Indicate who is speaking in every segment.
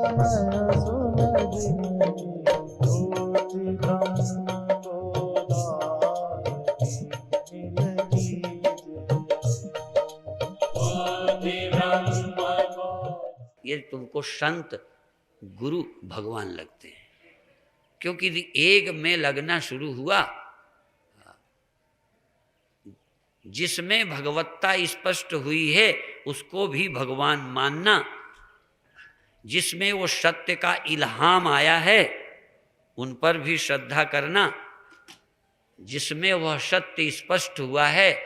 Speaker 1: ये तुमको संत गुरु भगवान लगते हैं, क्योंकि एक में लगना शुरू हुआ जिसमें भगवत्ता स्पष्ट हुई है उसको भी भगवान मानना, जिसमें वो सत्य का इल्हाम आया है उन पर भी श्रद्धा करना, जिसमें वह सत्य स्पष्ट हुआ है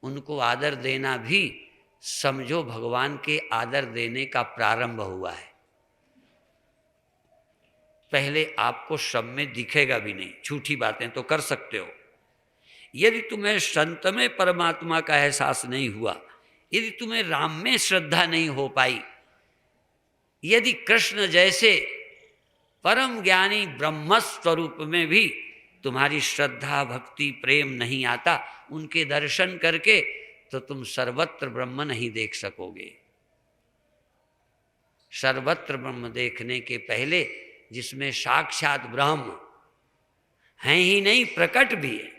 Speaker 1: उनको आदर देना भी समझो भगवान के आदर देने का प्रारंभ हुआ है। पहले आपको सब में दिखेगा भी नहीं, झूठी बातें तो कर सकते हो। यदि तुम्हें संत में परमात्मा का एहसास नहीं हुआ, यदि तुम्हें राम में श्रद्धा नहीं हो पाई, यदि कृष्ण जैसे परम ज्ञानी ब्रह्म स्वरूप में भी तुम्हारी श्रद्धा भक्ति प्रेम नहीं आता, उनके दर्शन करके तो तुम सर्वत्र ब्रह्म नहीं देख सकोगे। सर्वत्र ब्रह्म देखने के पहले जिसमें साक्षात ब्रह्म हैं ही नहीं, प्रकट भी है,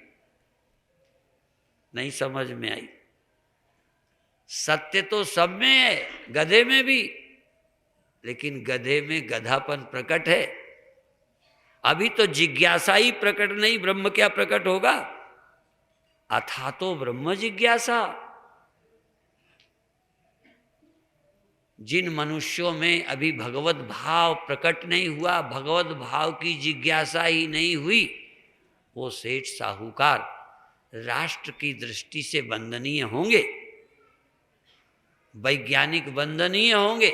Speaker 1: नहीं समझ में आई। सत्य तो सब में है, गधे में भी, लेकिन गधे में गधापन प्रकट है। अभी तो जिज्ञासा ही प्रकट नहीं, ब्रह्म क्या प्रकट होगा? अथा तो ब्रह्म जिज्ञासा। जिन मनुष्यों में अभी भगवत भाव प्रकट नहीं हुआ, भगवत भाव की जिज्ञासा ही नहीं हुई, वो सेठ साहूकार राष्ट्र की दृष्टि से वंदनीय होंगे, वैज्ञानिक वंदनीय होंगे,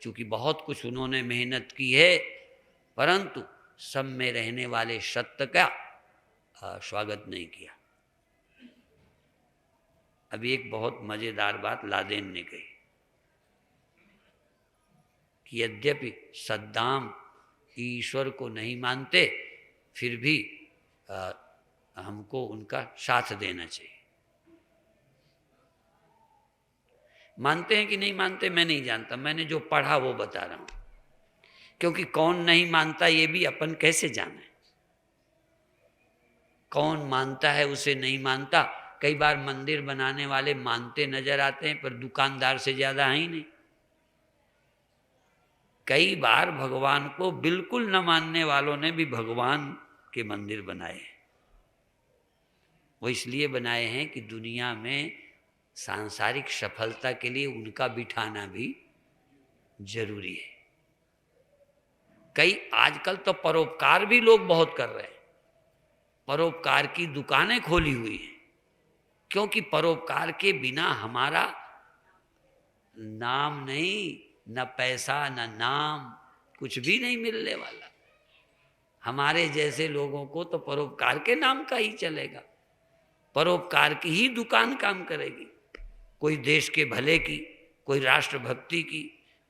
Speaker 1: क्योंकि बहुत कुछ उन्होंने मेहनत की है, परंतु सब में रहने वाले सत्य का स्वागत नहीं किया। अभी एक बहुत मजेदार बात लादेन ने कही कि यद्यपि सद्दाम ईश्वर को नहीं मानते, फिर भी हमको उनका साथ देना चाहिए। मानते हैं कि नहीं मानते मैं नहीं जानता, मैंने जो पढ़ा वो बता रहा हूं, क्योंकि कौन नहीं मानता ये भी अपन कैसे जाने। कौन मानता है उसे नहीं मानता। कई बार मंदिर बनाने वाले मानते नजर आते हैं, पर दुकानदार से ज्यादा है ही नहीं। कई बार भगवान को बिल्कुल न मानने वालों ने भी भगवान के मंदिर बनाए हैं। वो इसलिए बनाए हैं कि दुनिया में सांसारिक सफलता के लिए उनका बिठाना भी जरूरी है। कई आजकल तो परोपकार भी लोग बहुत कर रहे हैं, परोपकार की दुकानें खोली हुई हैं, क्योंकि परोपकार के बिना हमारा नाम नहीं, न पैसा न नाम, कुछ भी नहीं मिलने वाला। हमारे जैसे लोगों को तो परोपकार के नाम का ही चलेगा, परोपकार की ही दुकान काम करेगी। कोई देश के भले की, कोई राष्ट्रभक्ति की,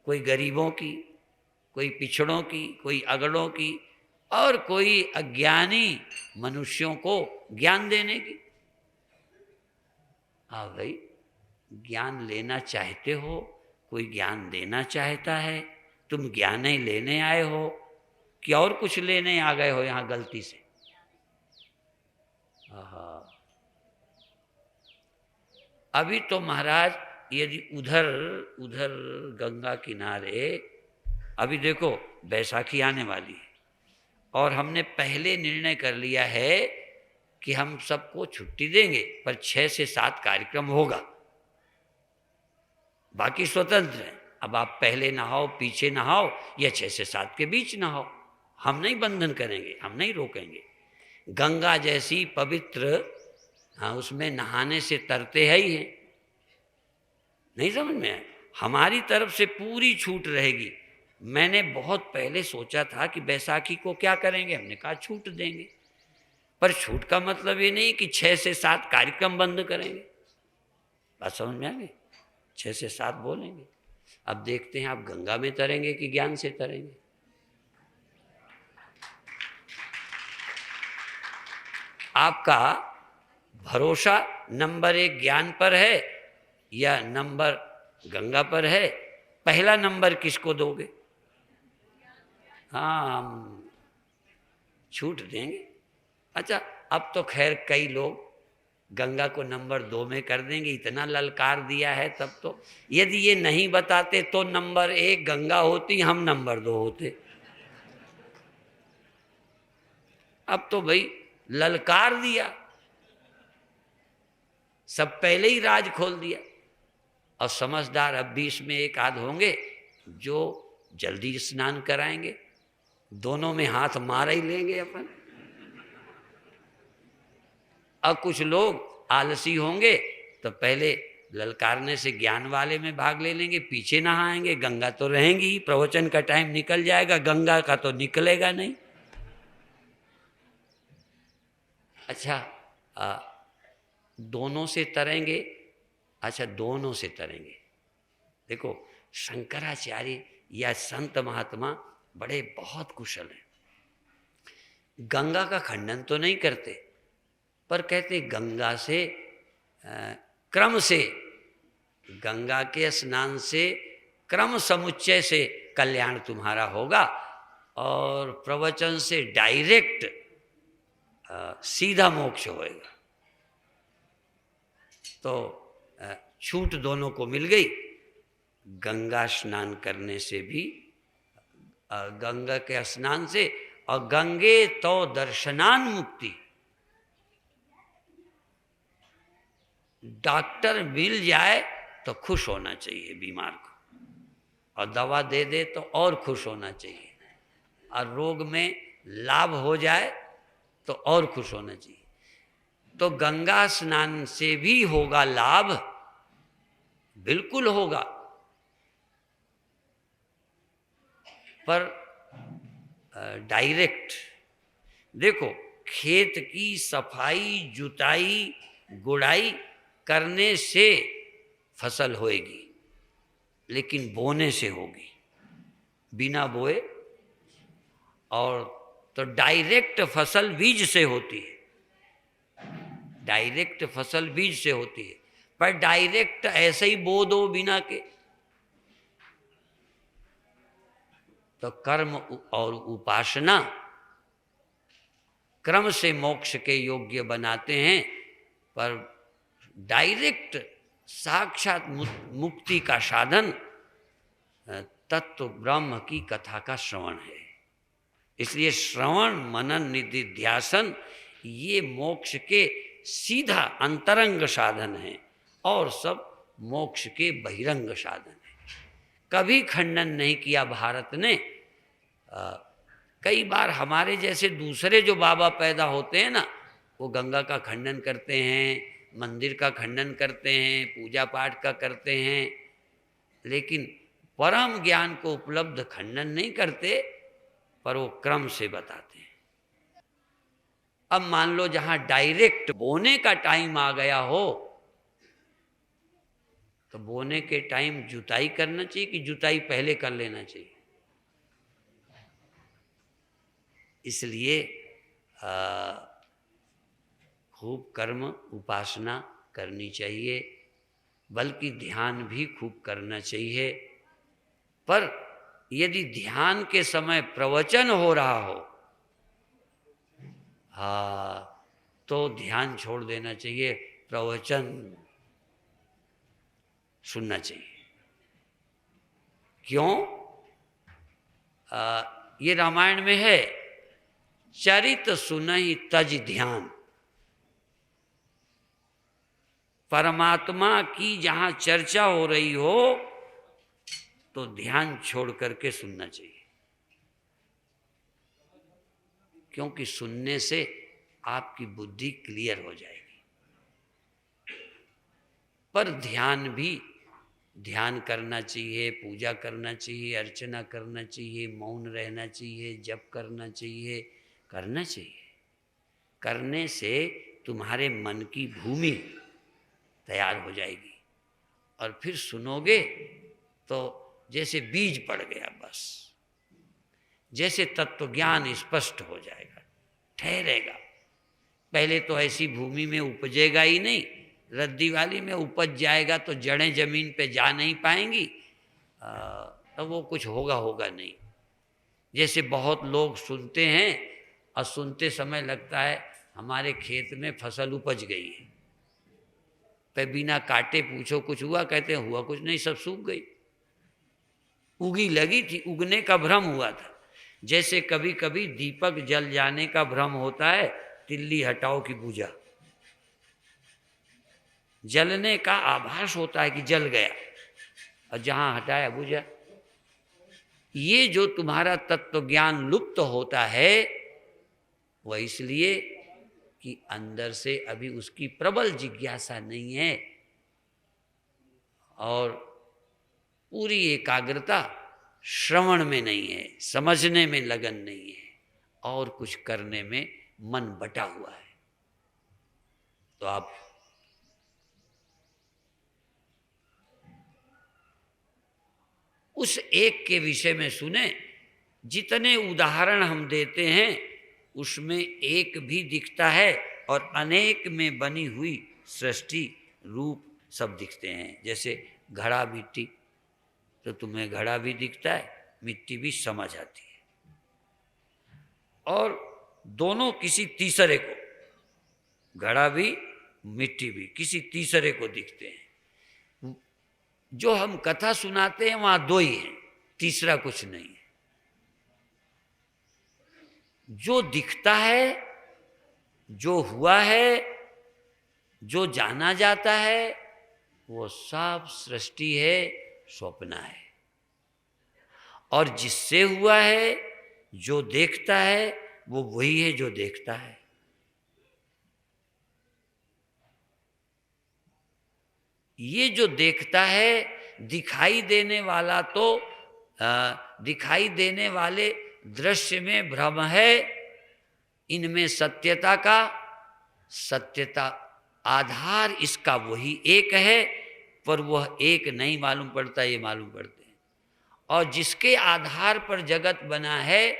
Speaker 1: कोई गरीबों की, कोई पिछड़ों की, कोई अगड़ों की, और कोई अज्ञानी मनुष्यों को ज्ञान देने की। हाँ भाई, ज्ञान लेना चाहते हो, कोई ज्ञान देना चाहता है, तुम ज्ञान ही लेने आए हो कि और कुछ लेने आ गए हो यहाँ गलती से? अभी तो महाराज यदि उधर उधर गंगा किनारे, अभी देखो बैसाखी आने वाली है, और हमने पहले निर्णय कर लिया है कि हम सबको छुट्टी देंगे, पर 6 से 7 कार्यक्रम होगा, बाकी स्वतंत्र हैं। अब आप पहले नहाओ पीछे नहाओ या 6 से 7 के बीच नहाओ, हम नहीं बंधन करेंगे, हम नहीं रोकेंगे। गंगा जैसी पवित्र, हाँ, उसमें नहाने से तरते है ही हैं। नहीं समझ में आया? हमारी तरफ से पूरी छूट रहेगी। मैंने बहुत पहले सोचा था कि बैसाखी को क्या करेंगे, हमने कहा छूट देंगे, पर छूट का मतलब ये नहीं कि 6 से 7 कार्यक्रम बंद करेंगे। बात समझ में आ गई? 6 से 7 बोलेंगे। अब देखते हैं आप गंगा में तरेंगे कि ज्ञान से तरेंगे। आपका भरोसा नंबर 1 ज्ञान पर है या नंबर गंगा पर है? पहला नंबर किसको दोगे? हाँ हम छूट देंगे। अच्छा, अब तो खैर कई लोग गंगा को नंबर 2 में कर देंगे, इतना ललकार दिया है तब तो। यदि ये नहीं बताते तो नंबर 1 गंगा होती, हम नंबर 2 होते। अब तो भाई ललकार दिया, सब पहले ही राज खोल दिया। और समझदार अब भी इसमें एक आध होंगे जो जल्दी स्नान कराएंगे, दोनों में हाथ मार ही लेंगे अपन। और कुछ लोग आलसी होंगे तो पहले ललकारने से ज्ञान वाले में भाग ले लेंगे, पीछे नहाएंगे, गंगा तो रहेंगी ही, प्रवचन का टाइम निकल जाएगा, गंगा का तो निकलेगा नहीं। अच्छा, दोनों से तरेंगे। अच्छा, दोनों से तरेंगे। देखो शंकराचार्य या संत महात्मा बड़े बहुत कुशल हैं। गंगा का खंडन तो नहीं करते, पर कहते गंगा से क्रम से, गंगा के स्नान से क्रम समुच्चय से कल्याण तुम्हारा होगा, और प्रवचन से डायरेक्ट सीधा मोक्ष होएगा। तो छूट दोनों को मिल गई। गंगा स्नान करने से भी, गंगा के स्नान से, और गंगे तो दर्शनान मुक्ति। डॉक्टर मिल जाए तो खुश होना चाहिए बीमार को, और दवा दे दे तो और खुश होना चाहिए, और रोग में लाभ हो जाए तो और खुश होना चाहिए। तो गंगा स्नान से भी होगा लाभ, बिल्कुल होगा, पर डायरेक्ट। देखो खेत की सफाई, जुताई, गुड़ाई करने से फसल होएगी, लेकिन बोने से होगी, बिना बोए। और तो डायरेक्ट फसल बीज से होती है, डायरेक्ट फसल बीज से होती है, पर डायरेक्ट ऐसे ही बो दो बिना के, तो कर्म और उपासना क्रम से मोक्ष के योग्य बनाते हैं, पर डायरेक्ट साक्षात मुक्ति का साधन तत्व ब्रह्म की कथा का श्रवण है। इसलिए श्रवण, मनन, निधिध्यासन ये मोक्ष के सीधा अंतरंग साधन है, और सब मोक्ष के बहिरंग साधन है। कभी खंडन नहीं किया भारत ने। कई बार हमारे जैसे दूसरे जो बाबा पैदा होते हैं ना, वो गंगा का खंडन करते हैं, मंदिर का खंडन करते हैं, पूजा पाठ का करते हैं, लेकिन परम ज्ञान को उपलब्ध खंडन नहीं करते, पर वो क्रम से बताते हैं। अब मान लो जहां डायरेक्ट बोने का टाइम आ गया हो, तो बोने के टाइम जुताई करना चाहिए कि जुताई पहले कर लेना चाहिए? इसलिए खूब कर्म उपासना करनी चाहिए, बल्कि ध्यान भी खूब करना चाहिए। पर यदि ध्यान के समय प्रवचन हो रहा हो, तो ध्यान छोड़ देना चाहिए, प्रवचन सुनना चाहिए। क्यों? ये रामायण में है, चरित सुनहि तज ध्यान। परमात्मा की जहां चर्चा हो रही हो तो ध्यान छोड़ करके सुनना चाहिए, क्योंकि सुनने से आपकी बुद्धि क्लियर हो जाएगी। पर ध्यान भी, ध्यान करना चाहिए, पूजा करना चाहिए, अर्चना करना चाहिए, मौन रहना चाहिए, जप करना चाहिए, करना चाहिए। करने से तुम्हारे मन की भूमि तैयार हो जाएगी, और फिर सुनोगे तो जैसे बीज पड़ गया, बस जैसे तत्व ज्ञान स्पष्ट हो जाएगा, ठहरेगा। पहले तो ऐसी भूमि में उपजेगा ही नहीं, रद्दी वाली में उपज जाएगा तो जड़ें जमीन पे जा नहीं पाएंगी, तो वो कुछ होगा नहीं। जैसे बहुत लोग सुनते हैं और सुनते समय लगता है हमारे खेत में फसल उपज गई है, पे बिना काटे पूछो कुछ हुआ, कहते हैं हुआ कुछ नहीं, सब सूख गई। उगी लगी थी, उगने का भ्रम हुआ था। जैसे कभी कभी दीपक जल जाने का भ्रम होता है, तिल्ली हटाओ की बुझा, जलने का आभास होता है कि जल गया और जहां हटाया बुझा। ये जो तुम्हारा तत्व ज्ञान लुप्त होता है वह इसलिए कि अंदर से अभी उसकी प्रबल जिज्ञासा नहीं है और पूरी एकाग्रता श्रवण में नहीं है, समझने में लगन नहीं है और कुछ करने में मन बटा हुआ है। तो आप उस एक के विषय में सुने, जितने उदाहरण हम देते हैं उसमें एक भी दिखता है और अनेक में बनी हुई सृष्टि रूप सब दिखते हैं। जैसे घड़ा मिट्टी, तो तुम्हें घड़ा भी दिखता है, मिट्टी भी समझ आती है, और दोनों किसी तीसरे को, घड़ा भी मिट्टी भी किसी तीसरे को दिखते हैं। जो हम कथा सुनाते हैं वहां दो ही हैं, तीसरा कुछ नहीं है। जो दिखता है, जो हुआ है, जो जाना जाता है, वो सब सृष्टि है, स्वप्न है। और जिससे हुआ है, जो देखता है, वो वही है जो देखता है। ये जो देखता है, दिखाई देने वाला तो दिखाई देने वाले दृश्य में भ्रम है, इनमें सत्यता आधार इसका वही एक है, पर वह एक नहीं मालूम पड़ता, ये मालूम पड़ते हैं। और जिसके आधार पर जगत बना है,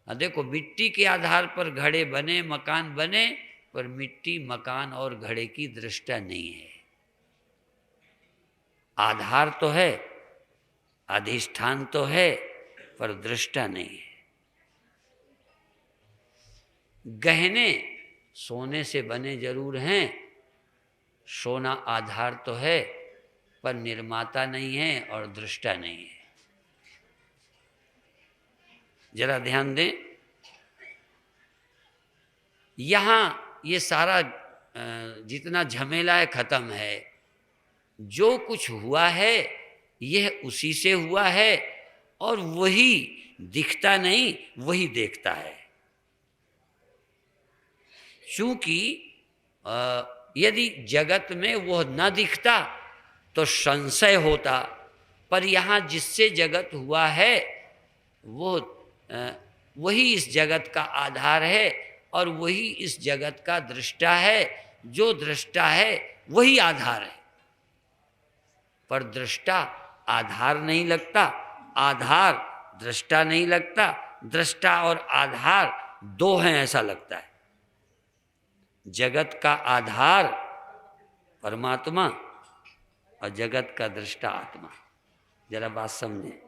Speaker 1: देखो मिट्टी के आधार पर घड़े बने, मकान बने, पर मिट्टी मकान और घड़े की दृष्टा नहीं है। आधार तो है, अधिष्ठान तो है, पर दृष्टा नहीं है। गहने सोने से बने जरूर हैं, सोना आधार तो है, पर निर्माता नहीं है और दृष्टा नहीं है। जरा ध्यान दें, यहां ये सारा जितना झमेला है खत्म है। जो कुछ हुआ है यह उसी से हुआ है और वही दिखता नहीं, वही देखता है। चूंकि यदि जगत में वह न दिखता तो संशय होता, पर यहाँ जिससे जगत हुआ है वो वही इस जगत का आधार है और वही इस जगत का दृष्टा है। जो दृष्टा है वही आधार है, पर दृष्टा आधार नहीं लगता, आधार दृष्टा नहीं लगता, दृष्टा और आधार दो हैं ऐसा लगता है। जगत का आधार परमात्मा और जगत का दृष्टा आत्मा। जरा बात समझें,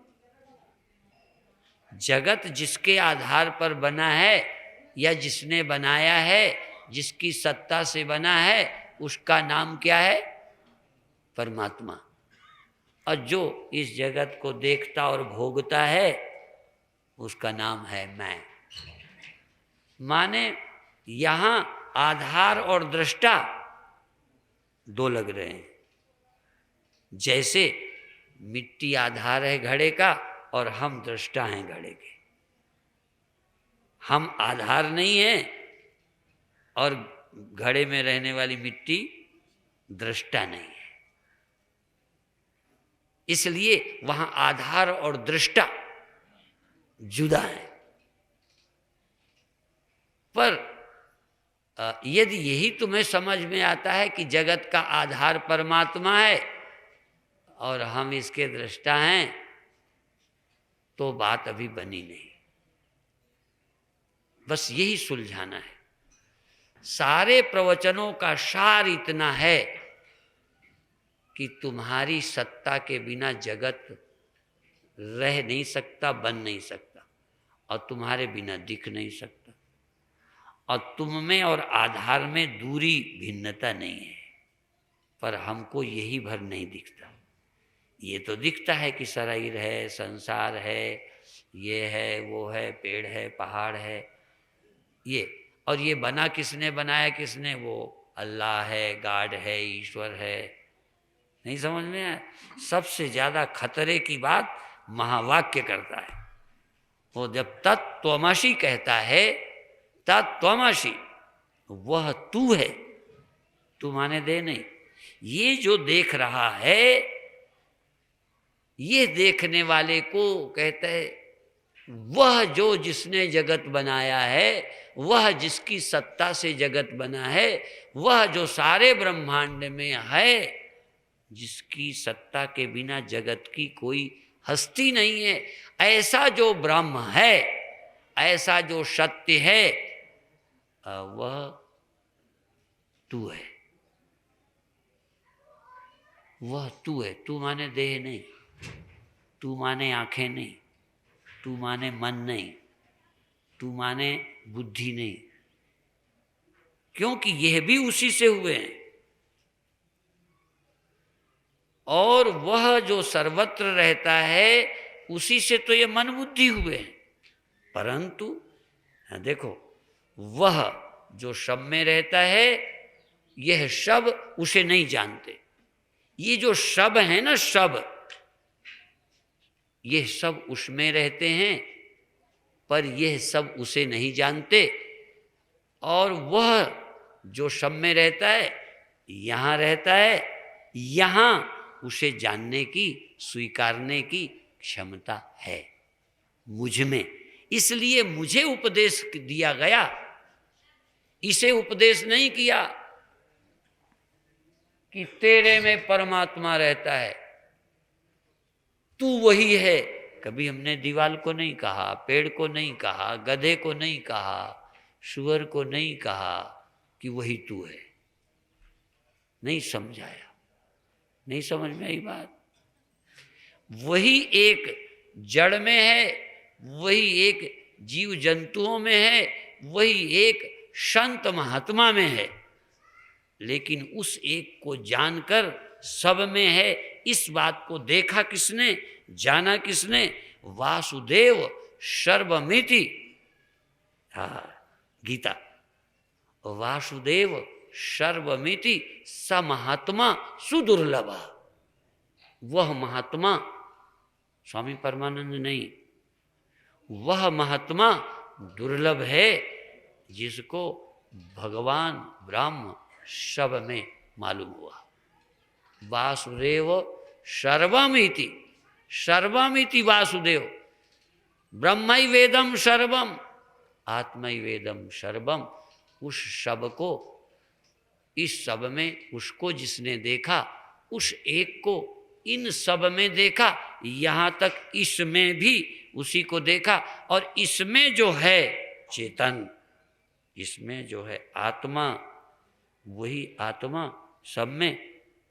Speaker 1: जगत जिसके आधार पर बना है या जिसने बनाया है, जिसकी सत्ता से बना है, उसका नाम क्या है? परमात्मा। और जो इस जगत को देखता और भोगता है उसका नाम है मैं। माने यहां आधार और दृष्टा दो लग रहे हैं। जैसे मिट्टी आधार है घड़े का और हम दृष्टा हैं घड़े के। हम आधार नहीं हैं और घड़े में रहने वाली मिट्टी दृष्टा नहीं है। इसलिए वहां आधार और दृष्टा जुदा है। पर यदि यही तुम्हें समझ में आता है कि जगत का आधार परमात्मा है और हम इसके दृष्टा हैं, तो बात अभी बनी नहीं। बस यही सुलझाना है। सारे प्रवचनों का सार इतना है कि तुम्हारी सत्ता के बिना जगत रह नहीं सकता, बन नहीं सकता। और तुम्हारे बिना दिख नहीं सकता, और तुम में और आधार में दूरी भिन्नता नहीं है, पर हमको यही भर नहीं दिखता। ये तो दिखता है कि शरीर है, संसार है, ये है, वो है, पेड़ है, पहाड़ है, ये। और ये बना किसने, बनाया किसने? वो अल्लाह है, गॉड है, ईश्वर है। नहीं समझ में आया? सबसे ज्यादा खतरे की बात महावाक्य करता है वो, जब तत्त्वमसि कहता है, तत्त्वमसि, वह तू है। तू माने दे नहीं, ये जो देख रहा है, ये देखने वाले को कहता है वह जो जिसने जगत बनाया है, वह जिसकी सत्ता से जगत बना है, वह जो सारे ब्रह्मांड में है, जिसकी सत्ता के बिना जगत की कोई हस्ती नहीं है, ऐसा जो ब्रह्म है, ऐसा जो सत्य है, वह तू है। वह तू है। तू माने देह नहीं, तू माने आंखें नहीं, तू माने मन नहीं, तू माने बुद्धि नहीं, क्योंकि यह भी उसी से हुए हैं। और वह जो सर्वत्र रहता है, उसी से तो ये मन बुद्धि हुए हैं। परंतु देखो, वह जो शब में रहता है, यह शब उसे नहीं जानते। ये जो शब है ना, शब, ये सब उसमें रहते हैं, पर यह सब उसे नहीं जानते। और वह जो शब में रहता है, यहाँ रहता है, यहाँ उसे जानने की, स्वीकारने की क्षमता है मुझ में। इसलिए मुझे उपदेश दिया गया, इसे उपदेश नहीं किया कि तेरे में परमात्मा रहता है, तू वही है। कभी हमने दीवाल को नहीं कहा, पेड़ को नहीं कहा, गधे को नहीं कहा, सुअर को नहीं कहा कि वही तू है। नहीं समझाया, नहीं समझ में आई बात। वही एक जड़ में है, वही एक जीव जंतुओं में है, वही एक संत महात्मा में है, लेकिन उस एक को जानकर सब में है। इस बात को देखा किसने, जाना किसने? वासुदेव सर्वमिति। हाँ, गीता, वासुदेव सर्वमिति स महात्मा सुदुर्लभ। वह महात्मा स्वामी परमानंद नहीं, वह महात्मा दुर्लभ है जिसको भगवान ब्रह्म सब में मालूम हुआ। वासुदेव सर्वमिति, सर्वमिति वासुदेव, ब्रह्मैवेदम सर्वम, आत्मैवेदम सर्वम। उस सब को, इस सब में उसको जिसने देखा, उस एक को इन सब में देखा, यहाँ तक इसमें भी उसी को देखा। और इसमें जो है चेतन, इसमें जो है आत्मा, वही आत्मा सब में,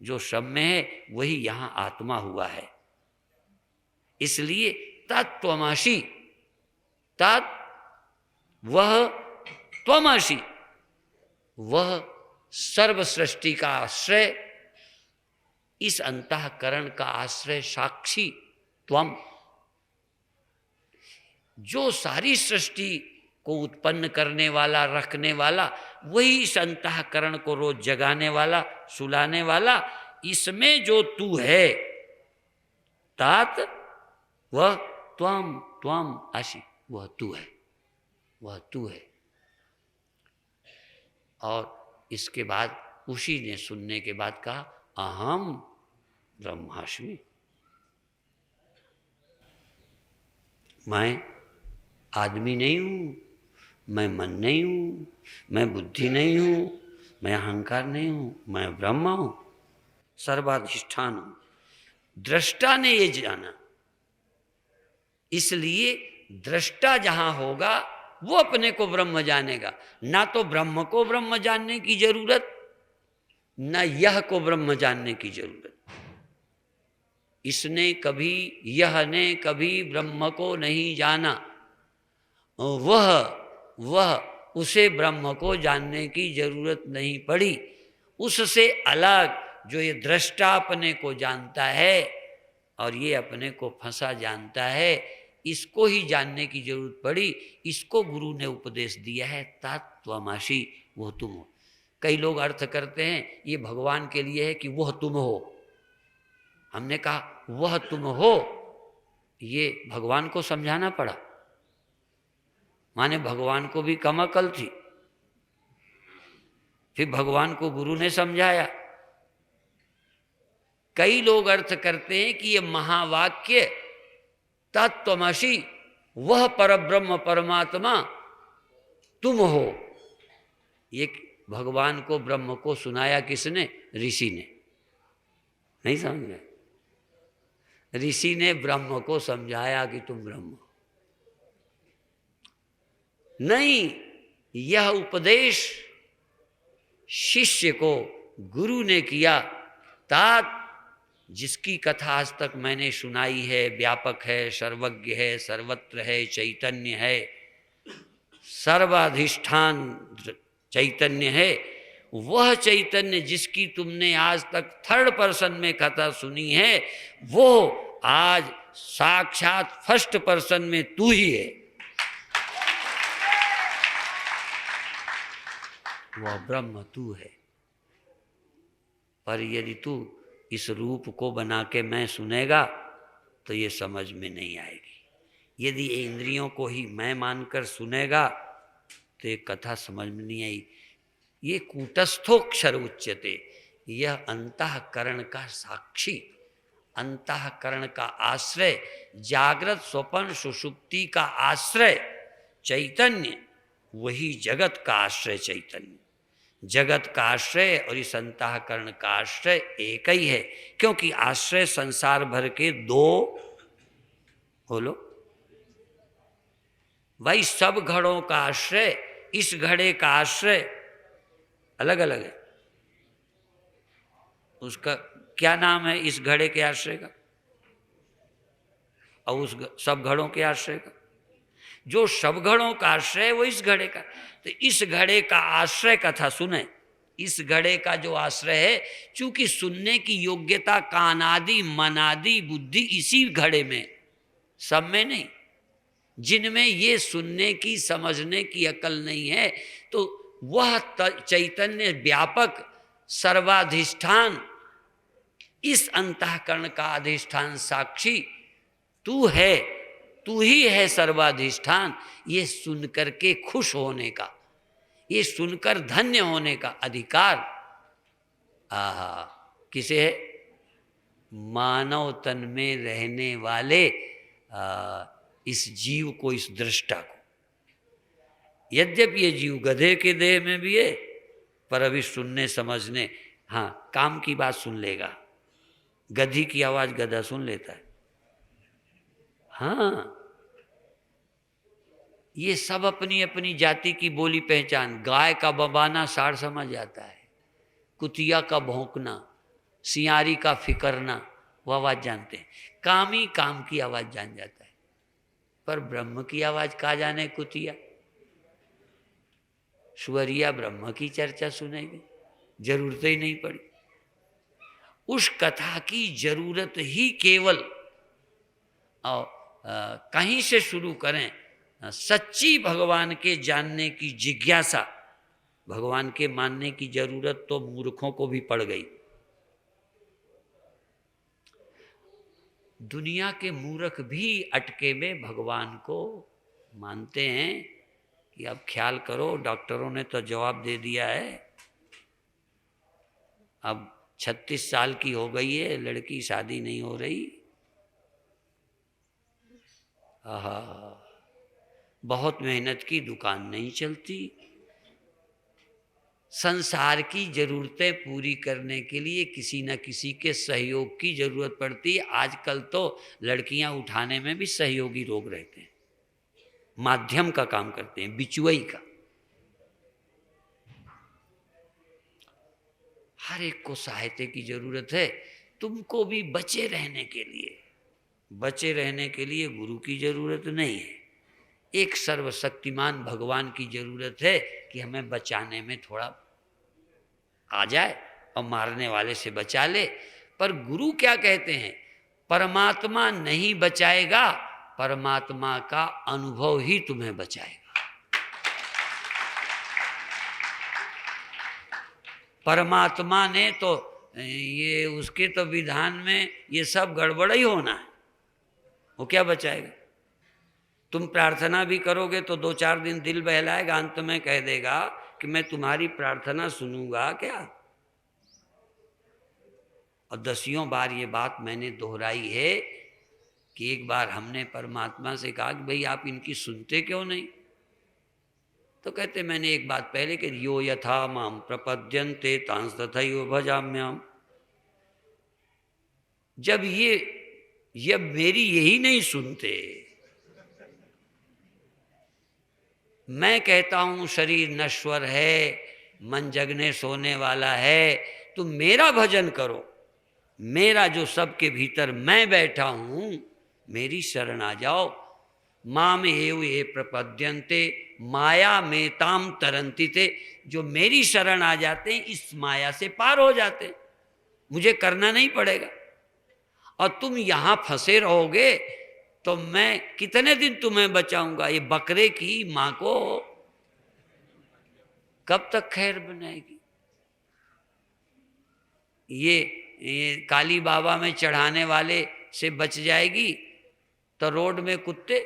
Speaker 1: जो सब में है वही यहाँ आत्मा हुआ है। इसलिए तत्त्वमसि, तत् वह, त्वमसि वह सर्व सृष्टि का आश्रय, इस अंतःकरण का आश्रय साक्षी त्वम, जो सारी सृष्टि को उत्पन्न करने वाला, रखने वाला, वही इस अंतःकरण को रोज जगाने वाला, सुलाने वाला, इसमें जो तू है, तात वह त्वम, त्वम असि, वह तू है, वह तू है। और इसके बाद उसी ने सुनने के बाद कहा, अहम ब्रह्मास्मि, मैं आदमी नहीं हूँ, मैं मन नहीं हूँ, मैं बुद्धि नहीं हूँ, मैं अहंकार नहीं हूँ, मैं ब्रह्म हूँ, सर्वाधिष्ठान हूँ। दृष्टा ने ये जाना, इसलिए दृष्टा जहाँ होगा वो अपने को ब्रह्म जानेगा। ना तो ब्रह्म को ब्रह्म जानने की जरूरत, ना यह को ब्रह्म जानने की जरूरत। इसने कभी, यह ने कभी ब्रह्म को नहीं जाना, वह उसे ब्रह्म को जानने की जरूरत नहीं पड़ी। उससे अलग जो ये दृष्टा अपने को जानता है और ये अपने को फंसा जानता है, इसको ही जानने की जरूरत पड़ी। इसको गुरु ने उपदेश दिया है, तत्त्वमसि, वो तुम हो। कई लोग अर्थ करते हैं ये भगवान के लिए है कि वह तुम हो। हमने कहा वह तुम हो, ये भगवान को समझाना पड़ा, माने भगवान को भी कम अकल थी। फिर भगवान को गुरु ने समझाया। कई लोग अर्थ करते हैं कि ये महावाक्य तत्त्वमसि, वह परब्रह्म परमात्मा तुम हो, ये भगवान को ब्रह्म को सुनाया किसने? ऋषि ने। नहीं समझ रहे? ऋषि ने ब्रह्म को समझाया कि तुम ब्रह्म हो। नहीं, यह उपदेश शिष्य को गुरु ने किया। तात, जिसकी कथा आज तक मैंने सुनाई है, व्यापक है, सर्वज्ञ है, सर्वत्र है, चैतन्य है, सर्वाधिष्ठान चैतन्य है, वह चैतन्य जिसकी तुमने आज तक थर्ड पर्सन में कथा सुनी है, वो आज साक्षात फर्स्ट पर्सन में तू ही है। वह ब्रह्म तू है। पर यदि तू इस रूप को बना के मैं सुनेगा तो ये समझ में नहीं आएगी। यदि इंद्रियों को ही मैं मानकर सुनेगा तो ये कथा समझ में नहीं आई। ये कूटस्थोक्षर उच्यते, यह अंतःकरण का साक्षी, अंतःकरण का आश्रय, जागृत स्वप्न सुषुप्ति का आश्रय चैतन्य, वही जगत का आश्रय चैतन्य। जगत का आश्रय और इस अंतःकरण का आश्रय एक ही है, क्योंकि आश्रय संसार भर के दो, बोलो भाई, सब घड़ों का आश्रय, इस घड़े का आश्रय अलग अलग है। उसका क्या नाम है इस घड़े के आश्रय का और उस सब घड़ों के आश्रय का? जो सब घड़ों का आश्रय है वो इस घड़े का। तो इस घड़े का आश्रय कथा सुने। इस घड़े का जो आश्रय है, चूंकि सुनने की योग्यता कानादि मनादि बुद्धि इसी घड़े में, सब में नहीं। जिनमें ये सुनने की समझने की अकल नहीं है, तो वह चैतन्य व्यापक सर्वाधिष्ठान, इस अंतःकरण का अधिष्ठान साक्षी तू है, तू ही है सर्वाधिष्ठान। ये सुनकर के खुश होने का, ये सुनकर धन्य होने का अधिकार किसे है? मानव तन में रहने वाले इस जीव को, इस दृष्टा को। यद्यपि ये जीव गधे के देह में भी है, पर अभी सुनने समझने, हाँ, काम की बात सुन लेगा। गधी की आवाज गधा सुन लेता है। हाँ, ये सब अपनी अपनी जाति की बोली पहचान। गाय का बबाना साड़ समझ जाता है, कुतिया का भौंकना, सियारी का फिकरना, वो आवाज जानते हैं। कामी काम की आवाज जान जाता है, पर ब्रह्म की आवाज कहा जाने कुतिया। सुअरिया ब्रह्म की चर्चा सुनेगी, जरूरत ही नहीं पड़ी। उस कथा की जरूरत ही केवल कहीं से शुरू करें, सच्ची भगवान के जानने की जिज्ञासा। भगवान के मानने की जरूरत तो मूर्खों को भी पड़ गई। दुनिया के मूर्ख भी अटके में भगवान को मानते हैं कि अब ख्याल करो, डॉक्टरों ने तो जवाब दे दिया है, अब 36 साल की हो गई है लड़की, शादी नहीं हो रही। आहा, बहुत मेहनत की, दुकान नहीं चलती। संसार की जरूरतें पूरी करने के लिए किसी न किसी के सहयोग की जरूरत पड़ती है। आजकल तो लड़कियां उठाने में भी सहयोगी लोग रहते हैं, माध्यम का काम करते हैं, बिचुई का। हर एक को सहायता की जरूरत है। तुमको भी बचे रहने के लिए, बचे रहने के लिए गुरु की जरूरत नहीं है। एक सर्वशक्तिमान भगवान की जरूरत है कि हमें बचाने में थोड़ा आ जाए और मारने वाले से बचा ले। पर गुरु क्या कहते हैं, परमात्मा नहीं बचाएगा, परमात्मा का अनुभव ही तुम्हें बचाएगा। परमात्मा ने तो ये उसके तो विधान में ये सब गड़बड़ ही होना है, वो क्या बचाएगा। तुम प्रार्थना भी करोगे तो 2-4 दिन दिल बहलाएगा, अंत में कह देगा कि मैं तुम्हारी प्रार्थना सुनूंगा क्या। और 10 बार ये बात मैंने दोहराई है कि एक बार हमने परमात्मा से कहा कि भाई आप इनकी सुनते क्यों नहीं, तो कहते मैंने एक बात पहले कि यो यथा माम प्रपद्यन्ते तांस तथैव भजाम्यहम्। जब मेरी यही नहीं सुनते, मैं कहता हूं शरीर नश्वर है, मन जगने सोने वाला है, तुम मेरा भजन करो, मेरा जो सबके भीतर मैं बैठा हूं मेरी शरण आ जाओ। माम एव ये प्रपद्यन्ते माया मेताम तरंती थे, जो मेरी शरण आ जाते हैं इस माया से पार हो जाते हैं, मुझे करना नहीं पड़ेगा। और तुम यहां फंसे रहोगे तो मैं कितने दिन तुम्हें बचाऊंगा। ये बकरे की मां को कब तक खैर बनाएगी। ये काली बाबा में चढ़ाने वाले से बच जाएगी तो रोड में कुत्ते,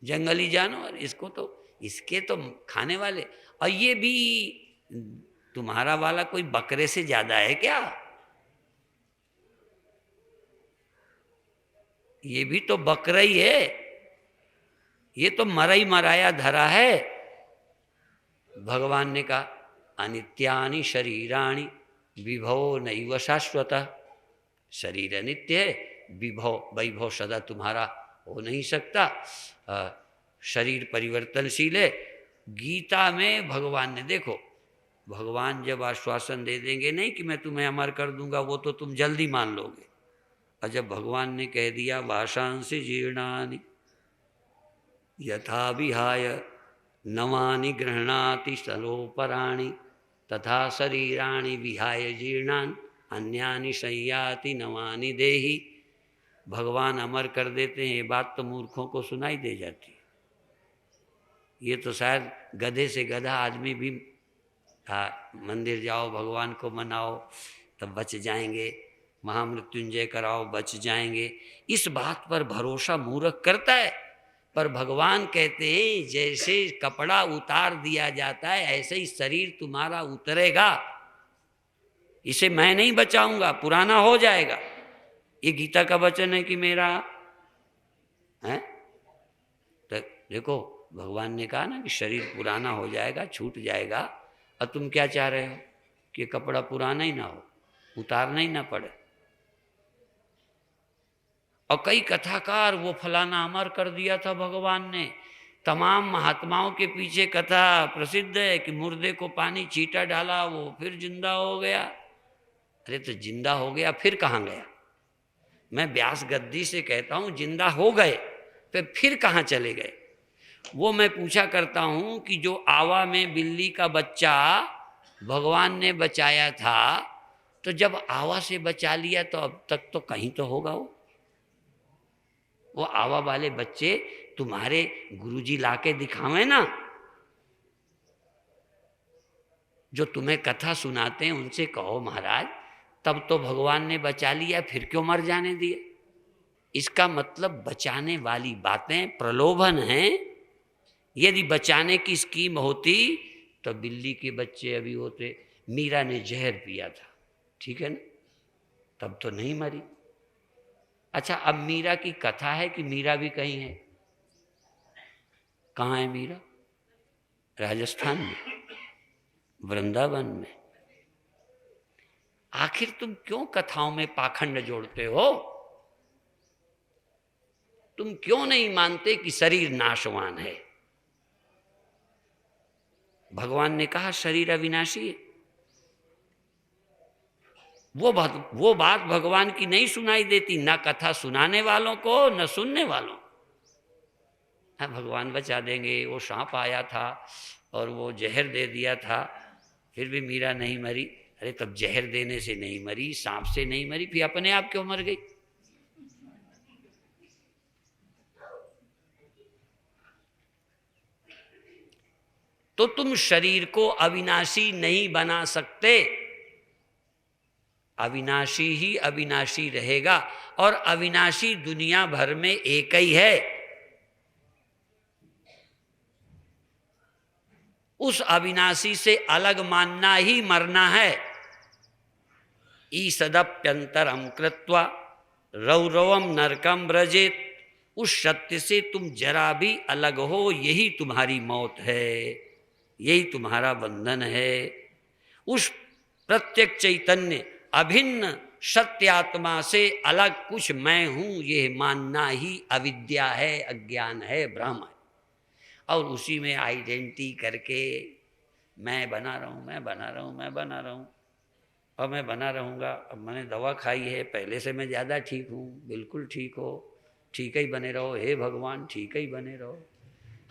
Speaker 1: जंगली जानवर, इसके तो खाने वाले। और ये भी तुम्हारा वाला कोई बकरे से ज्यादा है क्या, ये भी तो बकरा ही है, ये तो मरा ही मराया धरा है। भगवान ने कहा अनित्यानि शरीराणि विभव नैव शाश्वतः, शरीर अनित्य है, विभव वैभव सदा तुम्हारा हो नहीं सकता, शरीर परिवर्तनशील है। गीता में भगवान ने, देखो भगवान जब आश्वासन दे देंगे नहीं कि मैं तुम्हें अमर कर दूंगा, वो तो तुम जल्दी मान लोगे। और जब भगवान ने कह दिया वाशांसि जीर्णानि यथा विहाय नवानि गृह्णाति सरोपराणि तथा शरीराणि विहाय जीर्णान अन्यानि संयाति नवानि देहि। भगवान अमर कर देते हैं, ये बात तो मूर्खों को सुनाई दे जाती है। ये तो शायद गधे से गधा आदमी भी मंदिर जाओ भगवान को मनाओ तब बच जाएंगे, महामृत्युंजय कराओ बच जाएंगे, इस बात पर भरोसा मूर्ख करता है। पर भगवान कहते हैं जैसे कपड़ा उतार दिया जाता है ऐसे ही शरीर तुम्हारा उतरेगा, इसे मैं नहीं बचाऊंगा, पुराना हो जाएगा। ये गीता का वचन है कि मेरा है। तो देखो भगवान ने कहा ना कि शरीर पुराना हो जाएगा, छूट जाएगा, और तुम क्या चाह रहे हो कि कपड़ा पुराना ही ना हो, उतारना ही ना पड़े। और कई कथाकार वो फलाना अमर कर दिया था भगवान ने, तमाम महात्माओं के पीछे कथा प्रसिद्ध है कि मुर्दे को पानी छींटा डाला वो फिर जिंदा हो गया। अरे तो जिंदा हो गया फिर कहाँ गया। मैं व्यास गद्दी से कहता हूँ जिंदा हो गए फिर कहाँ चले गए। वो मैं पूछा करता हूँ कि जो आवा में बिल्ली का बच्चा भगवान ने बचाया था, तो जब आवा से बचा लिया तो अब तक तो कहीं तो होगा वो आवा वाले बच्चे तुम्हारे गुरुजी लाके दिखावे ना, जो तुम्हें कथा सुनाते हैं उनसे कहो महाराज तब तो भगवान ने बचा लिया, फिर क्यों मर जाने दिए। इसका मतलब बचाने वाली बातें प्रलोभन हैं। यदि बचाने की स्कीम होती तो बिल्ली के बच्चे अभी होते। मीरा ने जहर पिया था, ठीक है ना, तब तो नहीं मरी। अच्छा अब मीरा की कथा है कि मीरा भी कहीं है। कहाँ है मीरा? राजस्थान में, वृंदावन में। आखिर तुम क्यों कथाओं में पाखंड जोड़ते हो? तुम क्यों नहीं मानते कि शरीर नाशवान है? भगवान ने कहा शरीर अविनाशी है। वो बात भगवान की नहीं सुनाई देती, ना कथा सुनाने वालों को न सुनने वालों। हाँ, भगवान बचा देंगे, वो सांप आया था और वो जहर दे दिया था, फिर भी मीरा नहीं मरी। अरे तब जहर देने से नहीं मरी, सांप से नहीं मरी, फिर अपने आप क्यों मर गई? तो तुम शरीर को अविनाशी नहीं बना सकते। अविनाशी ही अविनाशी रहेगा, और अविनाशी दुनिया भर में एक ही है। उस अविनाशी से अलग मानना ही मरना है। ईसदप्यंतरम कृत्वा रौरवम नरकम व्रजेत। उस सत्य से तुम जरा भी अलग हो, यही तुम्हारी मौत है, यही तुम्हारा बंधन है। उस प्रत्यक्ष चैतन्य अभिन्न सत्य आत्मा से अलग कुछ मैं हूं, ये मानना ही अविद्या है, अज्ञान है, भ्रम है। और उसी में आइडेंटिटी करके मैं बना रहा हूं, मैं बना रहा हूं, मैं बना रहा हूं, और मैं बना रहूँगा। अब मैंने दवा खाई है, पहले से मैं ज़्यादा ठीक हूँ। बिल्कुल ठीक हो, ठीक ही बने रहो, हे भगवान ठीक ही बने रहो।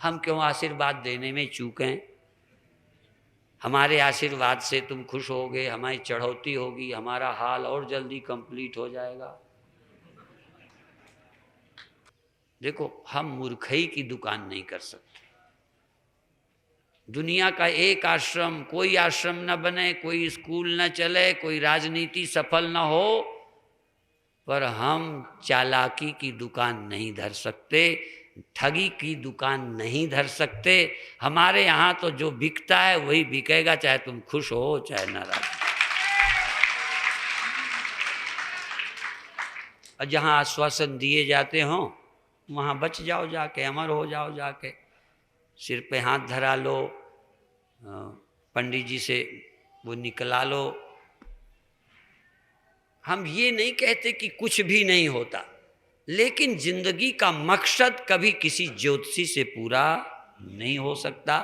Speaker 1: हम क्यों आशीर्वाद देने में चूकें? हमारे आशीर्वाद से तुम खुश होगे, हमारी चढ़ौती होगी, हमारा हाल और जल्दी कंप्लीट हो जाएगा। देखो, हम मूर्खई की दुकान नहीं कर सकते। दुनिया का एक आश्रम, कोई आश्रम न बने, कोई स्कूल न चले, कोई राजनीति सफल न हो, पर हम चालाकी की दुकान नहीं धर सकते, ठगी की दुकान नहीं धर सकते। हमारे यहाँ तो जो बिकता है वही बिकेगा, चाहे तुम खुश हो चाहे नाराज। और जहाँ आश्वासन दिए जाते हों वहाँ बच जाओ जाके, अमर हो जाओ जाके, सिर पे हाथ धरा लो, पंडित जी से वो निकला लो। हम ये नहीं कहते कि कुछ भी नहीं होता, लेकिन जिंदगी का मकसद कभी किसी ज्योतिषी से पूरा नहीं हो सकता,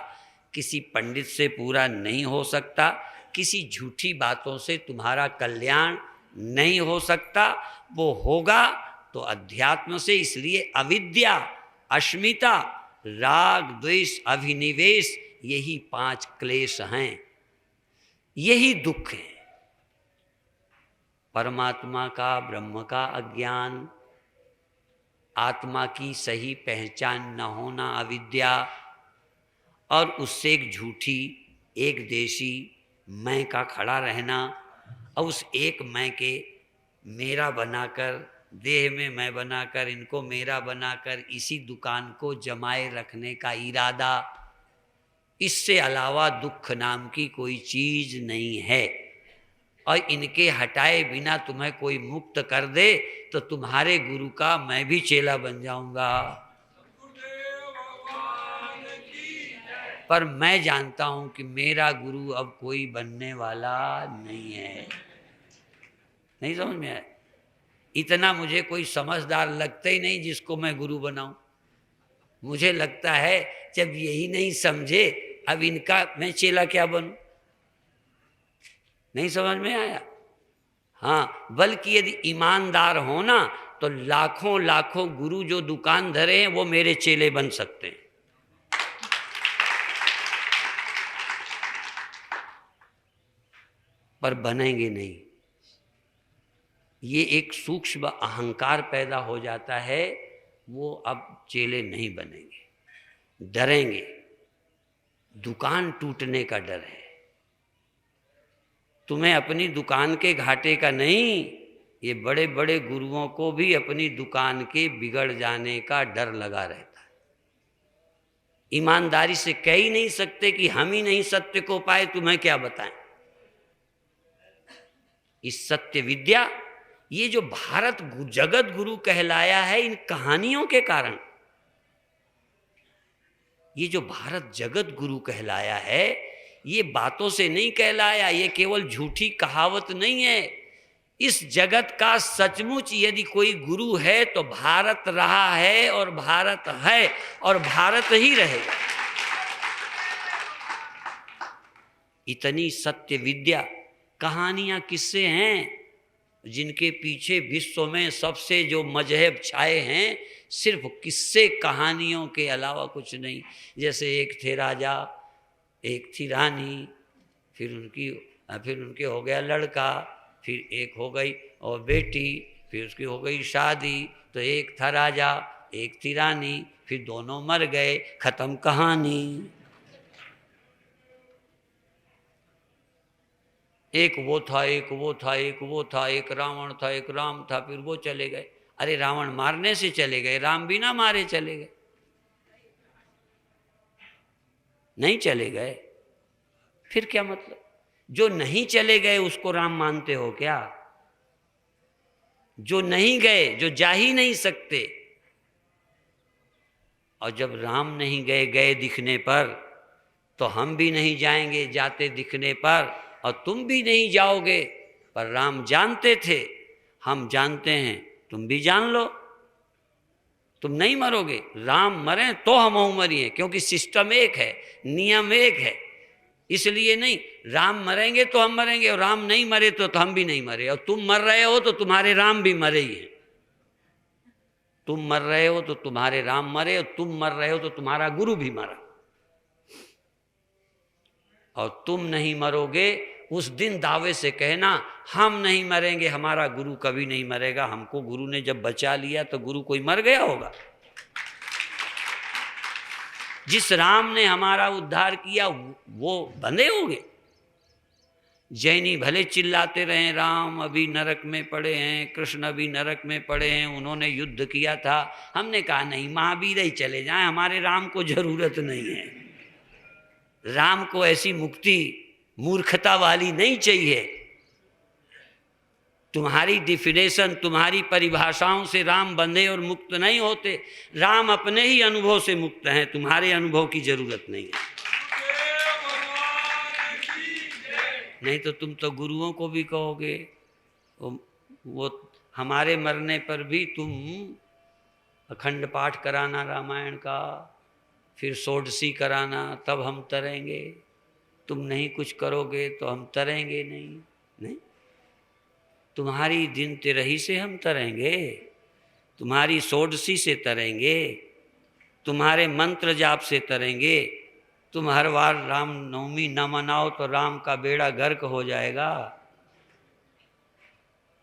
Speaker 1: किसी पंडित से पूरा नहीं हो सकता, किसी झूठी बातों से तुम्हारा कल्याण नहीं हो सकता। वो होगा तो अध्यात्म से। इसलिए अविद्या, अस्मिता, राग, द्वेष, अभिनिवेश, यही 5 क्लेश हैं, यही दुख है। परमात्मा का, ब्रह्म का अज्ञान, आत्मा की सही पहचान न होना अविद्या, और उससे एक झूठी, एक देशी मैं का खड़ा रहना, और उस एक मैं के मेरा बनाकर, देह में मैं बनाकर, इनको मेरा बनाकर, इसी दुकान को जमाए रखने का इरादा। इससे अलावा दुख नाम की कोई चीज नहीं है। और इनके हटाए बिना तुम्हें कोई मुक्त कर दे तो तुम्हारे गुरु का मैं भी चेला बन जाऊंगा। पर मैं जानता हूं कि मेरा गुरु अब कोई बनने वाला नहीं है। नहीं समझ में आया? इतना मुझे कोई समझदार लगता ही नहीं जिसको मैं गुरु बनाऊं। मुझे लगता है जब यही नहीं समझे, अब इनका मैं चेला क्या बनूं? नहीं समझ में आया? हाँ, बल्कि यदि ईमानदार हो ना तो लाखों लाखों गुरु जो दुकान धरे हैं वो मेरे चेले बन सकते हैं। पर बनेंगे नहीं। ये एक सूक्ष्म अहंकार पैदा हो जाता है, वो अब चेले नहीं बनेंगे, डरेंगे। दुकान टूटने का डर है। तुम्हें अपनी दुकान के घाटे का नहीं, ये बड़े बड़े गुरुओं को भी अपनी दुकान के बिगड़ जाने का डर लगा रहता है। ईमानदारी से कह ही नहीं सकते कि हम ही नहीं सत्य को पाए, तुम्हें क्या बताएं। इस सत्य विद्या, ये जो भारत जगत गुरु कहलाया है इन कहानियों के कारण। ये जो भारत जगत गुरु कहलाया है ये बातों से नहीं कहलाया, ये केवल झूठी कहावत नहीं है। इस जगत का सचमुच यदि कोई गुरु है तो भारत रहा है और भारत है और भारत ही रहेगा। इतनी सत्य विद्या, कहानियां किससे हैं? जिनके पीछे विश्व में सबसे जो मजहब छाए हैं, सिर्फ किस्से कहानियों के अलावा कुछ नहीं। जैसे एक थे राजा, एक थी रानी, फिर उनके हो गया लड़का, फिर एक हो गई और बेटी, फिर उसकी हो गई शादी। तो एक था राजा, एक थी रानी, फिर दोनों मर गए, खत्म कहानी। एक वो था, एक वो था, एक वो था, एक रावण था, एक राम था, फिर वो चले गए। अरे रावण मारने से चले गए, राम बिना मारे चले गए? नहीं चले गए। फिर क्या मतलब? जो नहीं चले गए उसको राम मानते हो क्या? जो नहीं गए, जो जा ही नहीं सकते। और जब राम नहीं गए, गए दिखने पर, तो हम भी नहीं जाएंगे जाते दिखने पर, और तुम भी नहीं जाओगे। पर राम जानते थे, हम जानते हैं, तुम भी जान लो, तुम नहीं मरोगे। राम मरे तो हम मरिए, क्योंकि सिस्टम एक है, नियम एक है। इसलिए नहीं, राम मरेंगे तो हम मरेंगे, और राम नहीं मरे तो हम भी नहीं मरे। और तुम मर रहे हो तो तुम्हारे राम भी मरे ही हैं। तुम मर रहे हो तो तुम्हारे राम मरे, और तुम मर रहे हो तो तुम्हारा गुरु भी मरा। और तुम नहीं मरोगे, उस दिन दावे से कहना हम नहीं मरेंगे, हमारा गुरु कभी नहीं मरेगा। हमको गुरु ने जब बचा लिया तो गुरु कोई मर गया होगा? जिस राम ने हमारा उद्धार किया वो बंधे होंगे? जैनी भले चिल्लाते रहे राम अभी नरक में पड़े हैं, कृष्ण अभी नरक में पड़े हैं, उन्होंने युद्ध किया था। हमने कहा नहीं, महावीर ही चले जाएं, हमारे राम को जरूरत नहीं है। राम को ऐसी मुक्ति मूर्खता वाली नहीं चाहिए। तुम्हारी डिफिनेशन, तुम्हारी परिभाषाओं से राम बंधे और मुक्त नहीं होते। राम अपने ही अनुभव से मुक्त हैं, तुम्हारे अनुभव की जरूरत नहीं है। नहीं तो तुम तो गुरुओं को भी कहोगे, वो हमारे मरने पर भी तुम अखंड पाठ कराना रामायण का, फिर षोडशी कराना, तब हम तरेंगे। तुम नहीं कुछ करोगे तो हम तरेंगे नहीं। नहीं, तुम्हारी दिन तिरही से हम तरेंगे, तुम्हारी षोडशी से तरेंगे, तुम्हारे मंत्र जाप से तरेंगे। तुम हर बार राम नवमी न मनाओ तो राम का बेड़ा गर्क हो जाएगा।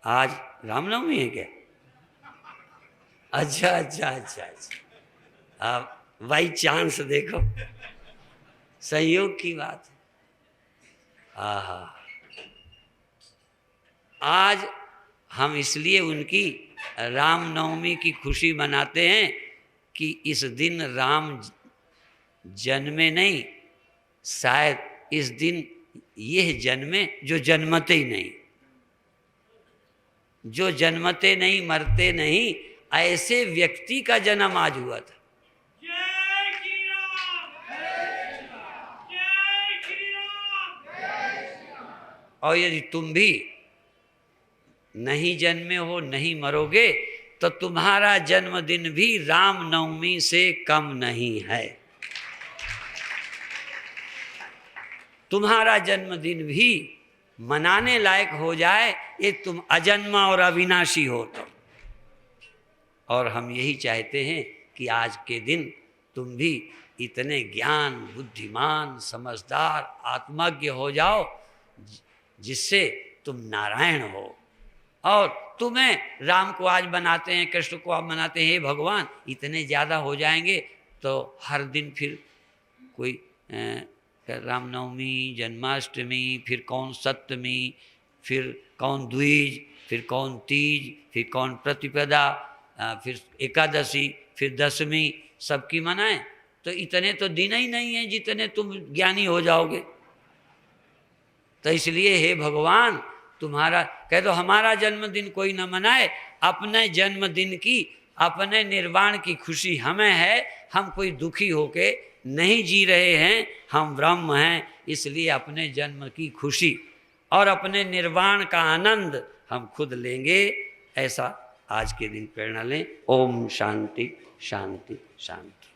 Speaker 1: आज रामनवमी है क्या? अच्छा अच्छा अच्छा अच्छा, आप बाई चांस देखो, संयोग की बात है। आहा, आज हम इसलिए उनकी रामनवमी की खुशी मनाते हैं कि इस दिन राम जन्मे नहीं, शायद इस दिन यह जन्मे जो जन्मते ही नहीं। जो जन्मते नहीं, मरते नहीं, ऐसे व्यक्ति का जन्म आज हुआ था। और यदि तुम भी नहीं जन्मे हो, नहीं मरोगे, तो तुम्हारा जन्मदिन भी रामनवमी से कम नहीं है। तुम्हारा जन्मदिन भी मनाने लायक हो जाए, ये तुम अजन्मा और अविनाशी हो तो। और हम यही चाहते हैं कि आज के दिन तुम भी इतने ज्ञान, बुद्धिमान, समझदार, आत्मज्ञ हो जाओ जिससे तुम नारायण हो। और तुम्हें राम को आज बनाते हैं, कृष्ण को आज बनाते हैं, हे भगवान इतने ज़्यादा हो जाएंगे तो हर दिन फिर कोई रामनवमी, जन्माष्टमी, फिर कौन सप्तमी, फिर कौन द्विज, फिर कौन तीज, फिर कौन प्रतिपदा, फिर एकादशी, फिर दशमी, सबकी मनाएं। तो इतने तो दिन ही नहीं हैं जितने तुम ज्ञानी हो जाओगे। तो इसलिए हे भगवान, तुम्हारा कह दो हमारा जन्मदिन कोई न मनाए, अपने जन्मदिन की, अपने निर्वाण की खुशी हमें है। हम कोई दुखी होके नहीं जी रहे हैं, हम ब्रह्म हैं, इसलिए अपने जन्म की खुशी और अपने निर्वाण का आनंद हम खुद लेंगे। ऐसा आज के दिन प्रेरणा लें। ओम शांति शांति शांति।